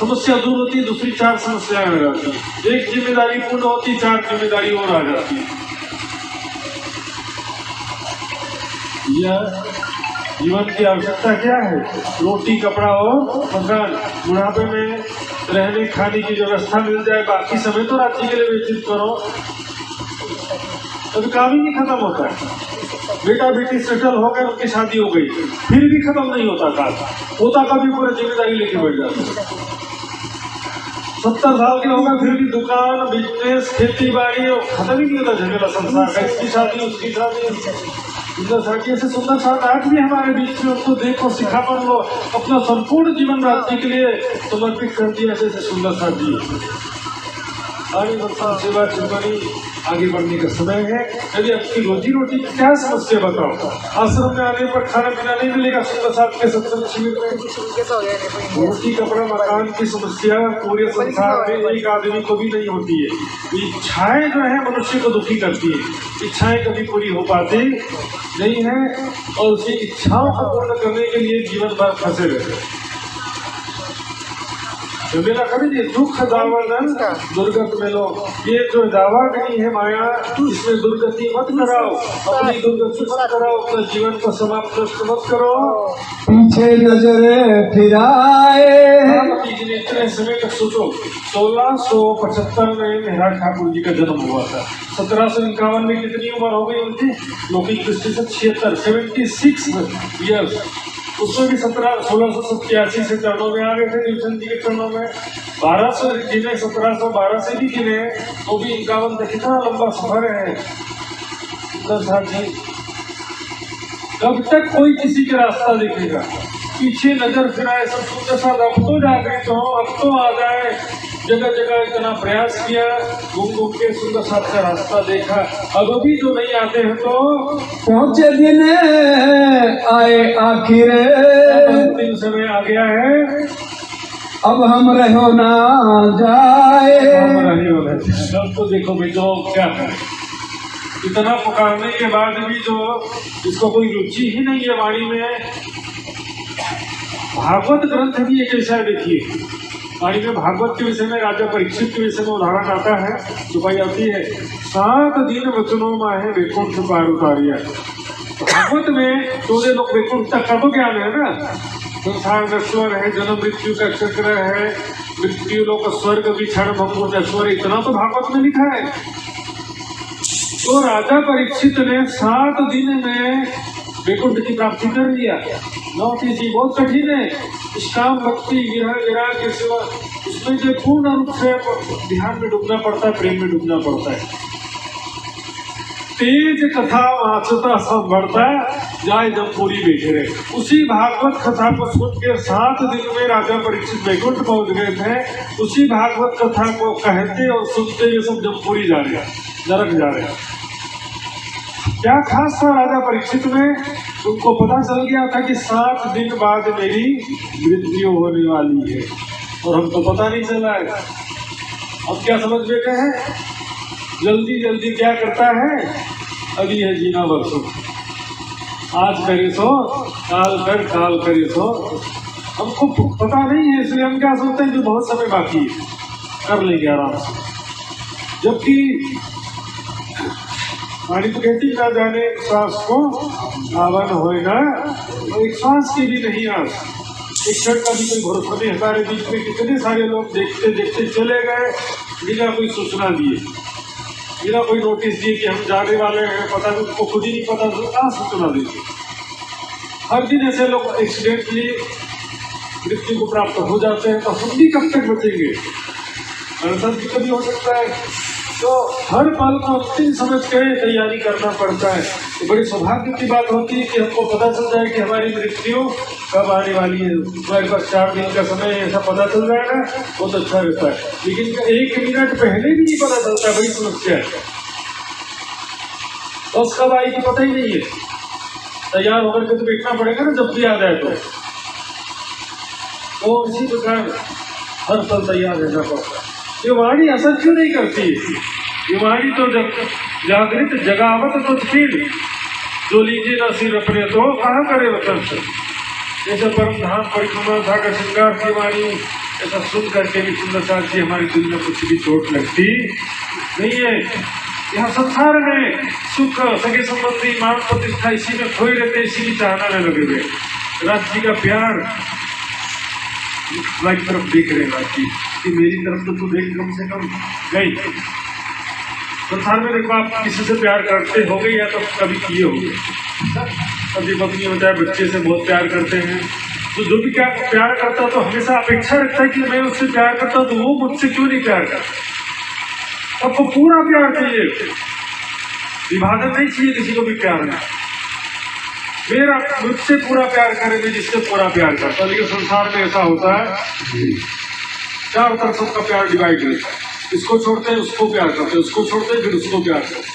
S1: समस्या दूर होती है, दूसरी 4 समस्याएं हो जाती है। एक जिम्मेदारी पूर्ण होती, 4 जिम्मेदारी और आ जाती है। यह जीवन की आवश्यकता क्या है? रोटी, कपड़ा और मकान। बुढ़ापे में रहने खाने की व्यवस्था मिल जाए, बाकी समय तो राज्य के लिए व्यतीत करो। कभी काम ही नहीं खत्म होता है। बेटा बेटी सेटल हो गए, उनकी शादी हो गई, फिर भी खत्म नहीं होता काम। होता कभी पूरी जिम्मेदारी लेके बैठ जाते। 70 साल के हो गए फिर भी दुकान, बिजनेस, खेती बाड़ी और खत्म ही नहीं होता झमेला संसार का। इसकी शादी, उसकी शादी। सुंदर साथी ऐसे सुंदर साथ आज भी हमारे बीच में, उनको देखो, सिखा पढ़ लो, अपना संपूर्ण जीवन राज्य के लिए समर्पित कर दिया। ऐसे सुंदर साथी आगे बढ़ता सेवा चिंतनी आगे बढ़ने का समय है। यदि आपकी रोजी रोटी की क्या समस्या बताओ? आश्रम में आने पर खाना पीना नहीं मिलेगा। सुंदर साथ के सत्संग शिविर में रोटी, कपड़ा, मकान की समस्या पूरे संसार में एक आदमी को भी नहीं होती है। इच्छाएं जो है मनुष्य को दुखी करती है। इच्छाएं कभी पूरी हो पाती नहीं है और उसी इच्छाओं को पूर्ण करने के लिए जीवन भर फंसे रहते हैं। मेरा कभी नहीं दुख दावान दुर्गत में लो। ये जो दावा नहीं है माया, इसमें दुर्गति मत कराओ, अपनी दुर्गति मत कराओ, अपने जीवन को समाप्त मत करो।
S3: पीछे नजर फिराए।
S1: इतने समय तक सोचो, 1675 में मेहरा ठाकुर जी का जन्म हुआ था। 1751 में कितनी उम्र हो गई उनकी? लौकिक दृष्टि से 76 ईयर्स। उसमें भी 1687 से चरणों में आ गए थे नीलकंठ जी के चरणों में। 1200 गिने, 1712 से भी गिने, तो भी 51 तक कितना लंबा सफर है। कब तक कोई किसी के रास्ता देखेगा? पीछे नजर फिराए, सब सुंदर साथ अब तो जागृत हो, अब तो आ जाए। जगह जगह इतना प्रयास किया, घूम घूम के सुंदर साथ का रास्ता देखा, अब भी जो नहीं आते हैं तो
S3: पहुंचे दिन आए आखिर,
S1: अंतिम समय आ गया है,
S3: अब हम रहो ना जाए।
S1: अब तो देखो भाई जो क्या करें, इतना पुकारने के बाद भी जो इसको कोई रुचि ही नहीं है वाणी में। भागवत ग्रंथ भी एक ऐसा देखिए, वाणी में भागवत के विषय में राजा परीक्षित के विषय में उदाहरण आता है, छुपाई आती है। 7 दिन वचनों माहे वैकुंठ पार उतारिया। भागवत में 14 लोग वैकुंठ तक का तो ज्ञान है ना। संसार नश्वर है, जन्म मृत्यु का चक्र है, मृत्यु लोक स्वर्ग विक्षण भंगुर नश्वर, इतना तो भागवत में लिखा है। तो राजा परीक्षित ने 7 दिन में वैकुंठ की प्राप्ति कर लिया। नौटी जी बहुत कठिन है। इष्काम, भक्ति, विरह, विराग के सिवा उसमें जो पूर्ण रूप से ध्यान में डूबना पड़ता है, प्रेम में डूबना पड़ता है। तेज कथा वाचता सब बढ़ता जाए जब पूरी बैठे रहे। उसी भागवत कथा को सुन के 7 दिन में राजा परीक्षित वैकुंठ पहुंच गए थे। उसी भागवत कथा को कहते और सुनते ये सब जमपुरी जा रहे, नरक जा रहे। क्या खास था राजा परीक्षित में? उनको पता चल गया था कि 7 दिन बाद मेरी मृत्यु होने वाली है और हमको पता नहीं चला है। अब क्या समझ बैठे हैं? जल्दी जल्दी क्या करता है, अभी है जीना बरसो, आज करे सो काल कर, काल करे सो। हमको पता नहीं है, इसलिए हम क्या सोचते हैं जो बहुत समय बाकी है कर लेंगे आराम से। जबकि वाणी तो कहती ना जाने श्वास को आवन होए ना, तो एक श्वास की भी नहीं आस, एक क्षण का भी कोई भरोसा नहीं। हमारे बीच में कितने सारे लोग देखते देखते चले गए बिना कोई सूचना दिए, बिना कोई नोटिस दिए कि हम जाने वाले हैं। पता नहीं, उनको खुद ही नहीं पता, तो कहाँ सूचना देंगे। हर दिन ऐसे लोग एक्सीडेंटली मृत्यु को प्राप्त हो जाते हैं, तो हम भी कब तक बचेंगे? अनशन भी कभी हो सकता है। तो हर पल को अंतिम समझ के तैयारी करना पड़ता है। तो बड़ी सौभाग्य की बात होती है कि हमको पता चल जाए कि हमारी मृत्यु कब आने वाली है। हमारे पास 4 दिन का समय ऐसा पता चल जाएगा, बहुत अच्छा रहता है। लेकिन 1 मिनट पहले भी नहीं पता चलता, बड़ी समस्या है। बस कब आएगी पता ही नहीं है। तैयार होकर के तो बैठना पड़ेगा ना जब भी आ जाए तो इसी प्रकार हर पल तैयार रहना पड़ता है। ये वाणी असर क्यों नहीं करती? ये वाणी तो जब जागृत जगावत तो फिर जो लीजिए ना सिर अपने तो कहाँ करे वतन से। जैसे परम धाम परिक्रमा था का श्रृंगार की वाणी, ऐसा सुन करके भी सुंदर साथ की हमारे दिल में कुछ भी चोट लगती नहीं है। यहाँ संसार में सुख, सगे संबंधी, मान प्रतिष्ठा इसी में खोए रहते, इसी की चाहना में लगे हुए। राज्य का प्यार की तरफ देख रहे राज्य कि मेरी तरफ तो तू देख कम से कम नहीं। संसार में देखो, आप किसी से प्यार करते हो गए या तो कभी किए होंगे, कभी पत्नी होता है, बच्चे से बहुत प्यार करते हैं, तो जो भी क्या प्यार करता है तो हमेशा अपेक्षा रखता है कि मैं उससे प्यार करता हूँ तो वो मुझसे क्यों नहीं प्यार करता। सबको पूरा प्यार चाहिए, विभाजन नहीं चाहिए किसी को भी प्यार में। मेरा मुझसे पूरा प्यार करे, मैं जिससे पूरा प्यार करता। लेकिन संसार में ऐसा होता है, चारों तरफ सबका प्यार डिवाइड रहता है, इसको छोड़ते हैं उसको प्यार करते, उसको छोड़ते हैं फिर उसको प्यार करते।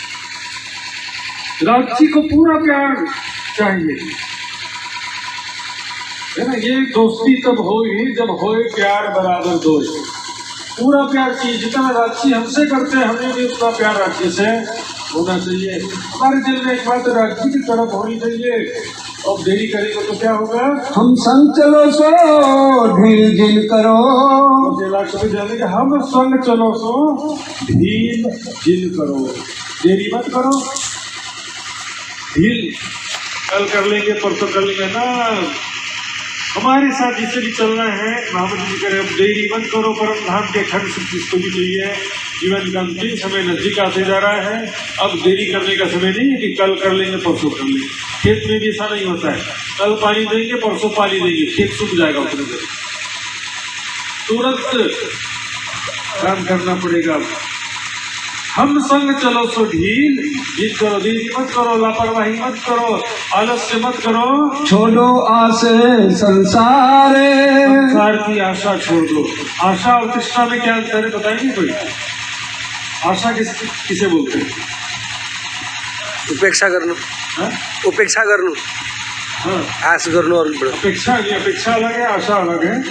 S1: राज्य को पूरा प्यार चाहिए, है ना। ये दोस्ती तब होगी जब होए प्यार बराबर दो। पूरा प्यार चाहिए, जितना राज्य हमसे करते हैं हमें भी उतना प्यार राज्य से होना चाहिए। हमारे दिल में एक बात राज्य की तरफ होनी चाहिए। अब देरी करेंगे तो क्या होगा?
S3: हम संग चलो सो ढील जिन करो।
S1: मुझे जाने का हम संग चलो सो ढील जिन करो, देरी मत करो। ढील कल कर लेंगे, परसों कर लेंगे ना। हमारे साथ जिसे भी चलना है महामंत्र जी करें, अब देरी मत करो। परम धाम के खंड सुख जिसको भी चाहिए, जीवन का अंतिम समय नजदीक आते जा रहा है। अब देरी करने का समय नहीं है कि कल कर लेंगे परसों कर लेंगे। खेत में भी ऐसा नहीं होता है, कल पानी देंगे परसों पानी देंगे, खेत सूख जाएगा उतने देर। तुरंत काम करना पड़ेगा। हम संग चलो सो ढील जिन करो, देरी मत करो, लापरवाही मत करो, आलस्य मत करो।
S3: छोड़ो आस संसारे,
S1: संसार की आशा छोड़ दो। आशा और तृष्णा में क्या अंतर है बताएंगे कोई? आशा किसे बोलते हैं?
S2: उपेक्षा करना, उपेक्षा करना,
S1: हाँ,
S2: आस करना। और
S1: अपेक्षा नहीं, अपेक्षा अलग है, आशा अलग है,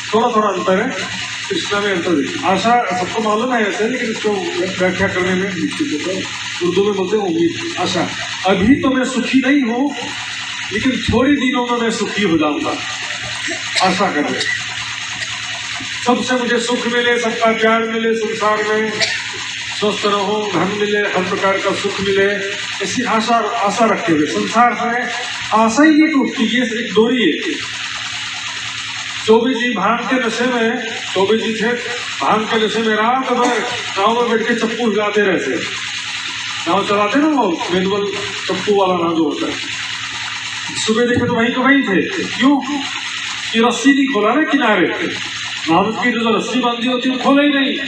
S1: थोड़ा थोड़ा अंतर है। कृष्णा में अंतर है। आशा सबको मालूम है ऐसे, लेकिन इसको व्याख्या करने में मुश्किल होता है। उर्दू में बोलते हैं उम्मीद, आशा। अभी तो मैं सुखी नहीं हूँ, लेकिन थोड़े दिनों में मैं सुखी हो जाऊंगा। आशा कर ले, सबसे मुझे सुख मिले, सबका प्यार मिले, संसार में स्वस्थ रहो, धन मिले, हर प्रकार का सुख मिले, ऐसी आशा रखे हुए। संसार में आशा ही नहीं टूटती, ये एक डोरी है। चौबे जी भांग के नशे में, चौबे जी थे भांग के नशे में, रात भर गाँव में बैठ के चप्पू हिलाते रहते। नाव चलाते ना वो मैनुअल चप्पू वाला नाव जो होता है, सुबह देखे तो वहीं के वहीं थे। क्यों? कि रस्सी नहीं खोला ना किनारे, नाव की जो रस्सी बांधी होती है वो खोला ही नहीं।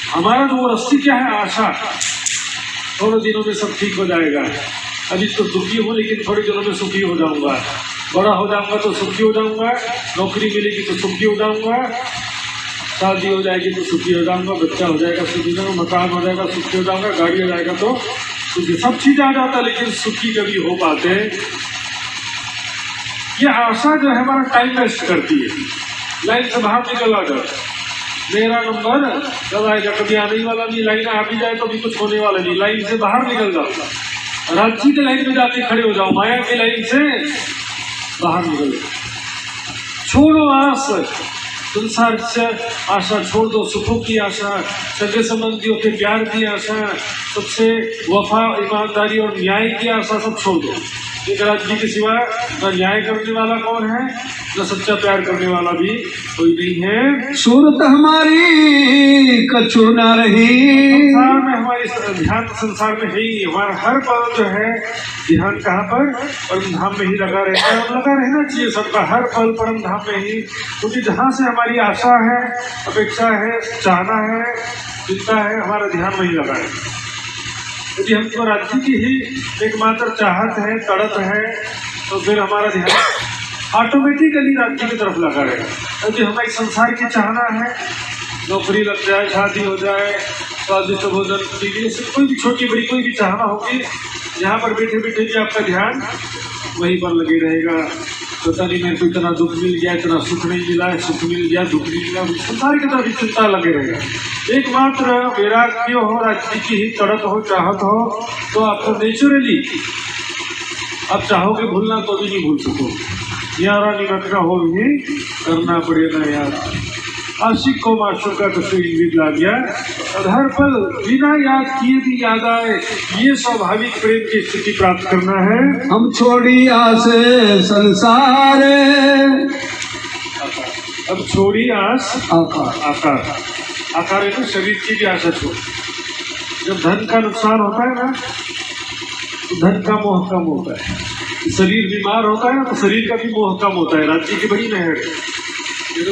S1: हमारा तो वो रस्सी क्या है? आशा। थोड़े दिनों में सब ठीक हो जाएगा, अभी तो दुखी हूँ लेकिन थोड़े दिनों में सुखी हो जाऊंगा, बड़ा हो जाऊंगा तो सुखी हो जाऊंगा, नौकरी मिलेगी तो सुखी हो जाऊंगा, शादी हो जाएगी तो सुखी हो जाऊंगा, बच्चा हो जाएगा सुखी हो जाऊंगा, मकान हो जाएगा सुखी हो जाऊंगा, गाड़ी हो जाएगा तो सुखी। सब चीजें आ जाता, लेकिन सुखी कभी हो पाते? ये आशा जो है हमारा टाइम वेस्ट करती है। लाइन से बाहर निकल आ जाए, मेरा नंबर कब आएगा, कभी आने ही वाला नहीं। लाइन आ भी जाए तो भी कुछ होने वाला नहीं, लाइन से बाहर निकल जाओ। राज्य के लाइन में जाके खड़े हो जाओ, माया की लाइन से बाहर निकल। छोड़ो आस, संसार से आशा छोड़ दो। सुखों की आशा, सगे संबंधियों के प्यार की आशा, सबसे वफा, ईमानदारी और न्याय की आशा सब छोड़ दो। एक राज्य के सिवा न न्याय करने वाला कौन है, न सच्चा प्यार करने वाला भी कोई नहीं है।
S3: सूरत हमारी कछु न रही,
S1: संसार में हमारी ध्यान संसार में है ही। हमारा हर पल जो है ध्यान कहाँ पर? परम धाम में ही लगा रहता है, और लगा रहना चाहिए सबका, हर पल परम धाम में ही। क्योंकि जहाँ से हमारी आशा है, अपेक्षा है, चाहना है, चिंता है, हमारा ध्यान वही लगा है। यदि हमको राज्य की ही एकमात्र चाहत है, तड़प है, तो फिर हमारा ध्यान ऑटोमेटिकली राज्य की तरफ लगा रहेगा। यदि हमें संसार की चाहना है, नौकरी लग जाए, शादी हो जाए, स्वादिष्ट भोजन, कोई भी छोटी बड़ी कोई भी चाहना होगी, यहाँ पर बैठे बैठे भी आपका ध्यान वहीं पर लगे रहेगा। पता नहीं मेरे को इतना दुख मिल गया, इतना सुख नहीं मिला, सुख मिल गया, दुख नहीं मिला, संसार की तरफ चिंता लगे रहेगा। एकमात्र वैराग्य हो, राज्य की ही तड़प हो, चाहत हो, तो आपको नेचुरली आप चाहोगे भूलना तो भी नहीं भूल सको। यारा निमत का हो भी करना पड़ेगा यार। आशिक को माशूक का तस्वीर ला गया। और हर पल बिना याद किए भी याद आए, ये स्वाभाविक प्रेम की स्थिति प्राप्त करना है।
S3: हम छोड़ी आस संसार
S1: अब छोड़ी आस
S3: आकार
S1: आकार। आकार है तो शरीर की भी आशा छोड़। जब धन का नुकसान होता है ना तो धन का मोह कम होता है। शरीर बीमार होता है ना तो शरीर का भी मोह कम होता है। राज्य की बड़ी नहर है।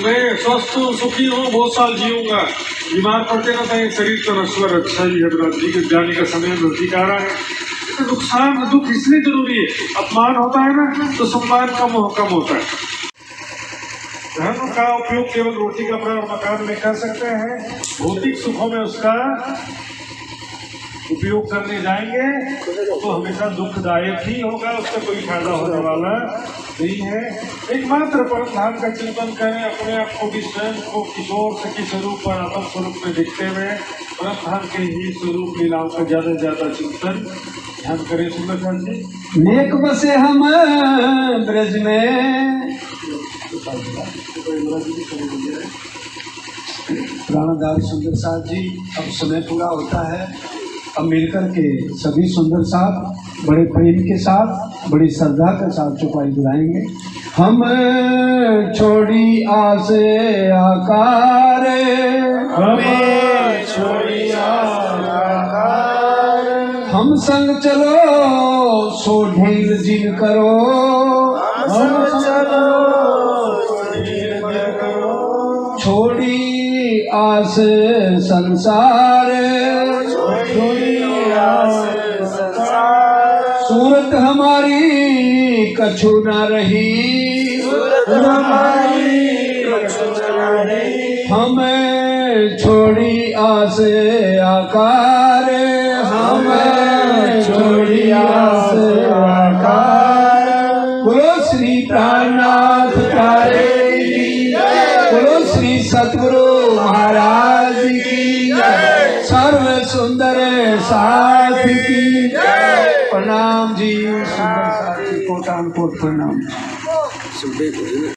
S1: मैं स्वस्थ हूँ, सुखी हूँ, बहुत साल जीऊंगा, बीमार पड़ते ना तो शरीर तो नश्वर अच्छा ही है। राज्य के जाने का समय नजदीक आ रहा है। तो नुकसान दुख इसलिए जरूरी है। अपमान होता है ना तो सम्मान का मोह कम होता है। धन का उपयोग केवल रोटी कपड़ा और मकान में कर सकते हैं। भौतिक सुखों में उसका उपयोग करने जाएंगे तो हमेशा दुखदायक ही होगा, उसका कोई फायदा होने वाला नहीं है। एकमात्र परम धाम का चिंतन करें, अपने आप को भी स्वयं को किशोर सखी स्वरूप और आत्म स्वरूप में देखते हुए परम धाम के ही स्वरूप लीलाओं का ज्यादा से ज्यादा चिंतन ध्यान करें। सुंदर जी
S3: नेक बसे हम ब्रज में, प्राणदायी सुंदर साथ जी, अब समय पूरा होता है। अब मिलकर के सभी सुंदर साथ बड़े प्रेम के साथ, बड़ी श्रद्धा के साथ चौपाई बुलाएंगे। हम छोड़ी आस आकार,
S1: हमें छोड़ी आकार,
S3: हम संग चलो सो ढील जिन करो,
S1: हम चलो
S3: छोड़ी आस संसार, सूरत हमारी कछु न रही, हमें छोड़ी आस आकार, हमें छोड़ी आस आकार। बोलो श्री प्राणनाथ प्यारे की, बोलो श्री सतगुरु महाराज की, सर्व सुंदर साथ की प्रणाम जी। सुंदर साथ की कोटान कोट प्रणाम।